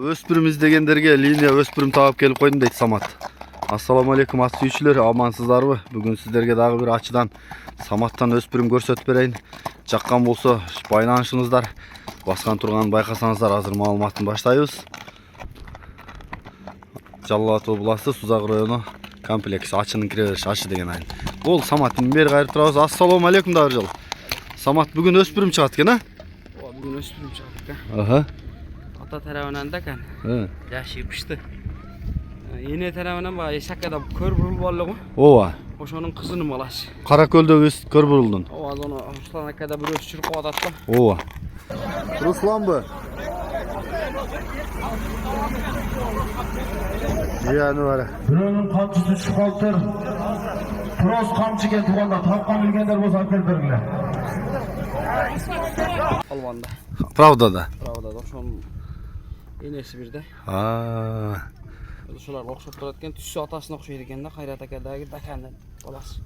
Өспүрүм издегендерге линия өспүрүм таап келип койдум дейт Самат. Ассаламу алейкум ат сүйүүчүлөр, амансыздарбы? Бүгүн сиздерге дагы бир ачыдан Саматтан өспүрүм көрсөтүп берейин. Жаккан болсо байланышыңыздар, баскан турганын байкасаңыздар, азыр маалыматын баштайбыз. Жалал Ат областы Сузак району комплекс ачынын кире бериши ачы деген айыл. Бул Саматтын бери кайрып турабыз. Ассаламу алейкум дагы жол. Самат бүгүн өспүрүм чыгат экен, а? Бүгүн өспүрүм чыгат экен. Аха. Ата тарабынан да экен. Жашы пишти. Эне тарабынан баа Исакада көр бурул болду. Ооба. Ошонун кызынын баласы. Кара көлдөгү көр бурулдун. Ооба, аны Руслан акада бирөө чүрүп коюп атат да. Ооба. Русланбы? Жыяны бар. Бирөөнүн камчысы чукалтыр. Турос камчы келип турганда тапкан билгендер болсо алып келип бериңер. Албанда. Правдада. Правдада ошонун энеси бирде. Ошолар окшоп турат экен, түсү атасына окшойт экен да, Кайрат акадагы Даканын баласы.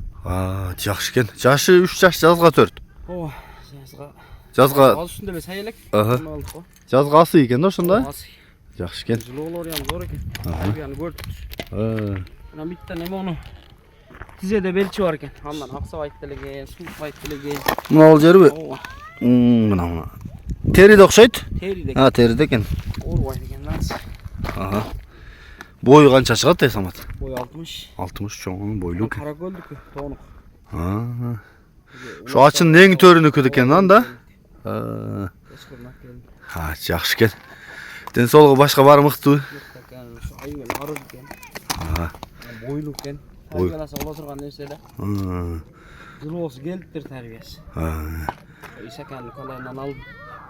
Жакшы экен. Жашы 3 жаш, жазга 4. Ооба, жазга ал үстүндө эле сай элек. жазга асы экен да ошондо. Жакшы экен. Жылоолор ям зор экен. Тарбияны көрдүк. Мына биттен эме ону тизеде белчи бар экен. Андан Аксабайт делеген, Сулпайт делеген. Мына ал жерби? Ооба. Мына. Териде окшойт? Териде. Териде экен. Оорубайт экен да. Бою канча чыгат dey Самат? Бою 60. 60 чоң бойлуу. Кара көлдүкү, тоонук. Шу ачынын эң төрүнүкү экен анда. Жакшы экен. Ден соолугу башка баары мыктыбы? Айыл арыз экен. Бойлуу экен. Тарбияласа боло турган нерсе эле. Жылоосу келиптир тарбиясы. Исаканын калайынан алып.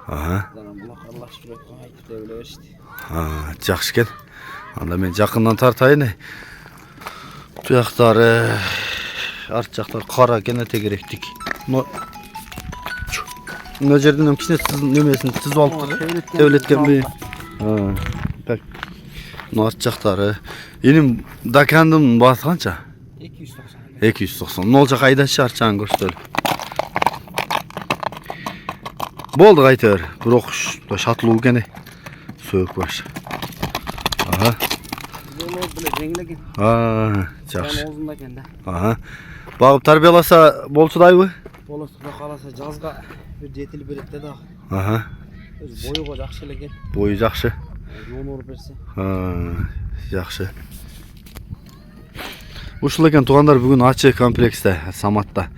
Булак аралаштырып айтып деп эле беришти. Жакшы экен. Анда мен жакындан тартайын. Туяктары, арт жактары кара экен, тегеректик. Мына жерден кичине немесин тизип алыптыр. Тебелеткенби? Так. Мына арт жактары. Эним Дакандын баасы канча? 290. 290. Мына жака айдачы арчаны көрсөтөлү. Болду кайтыр. Бирок шатылуу экен. Сөөк баш. Жолоо деле жеңил экен. Жакшы. Озунда экен да. Багып тарбияласа болчудайбы? Болот, Кудай кааласа жазга бир жетилип берет да дагы. Өз боюга жакшы эле экен. Бою жакшы. Жон уруп берсе. Жакшы. Ушул экен туугандар бүгүн ачы комплексте Саматта.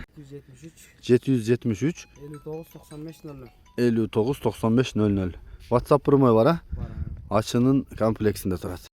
773 59 95 00. WhatsApp бурмой бар, а? Ачынын комплексинде турат.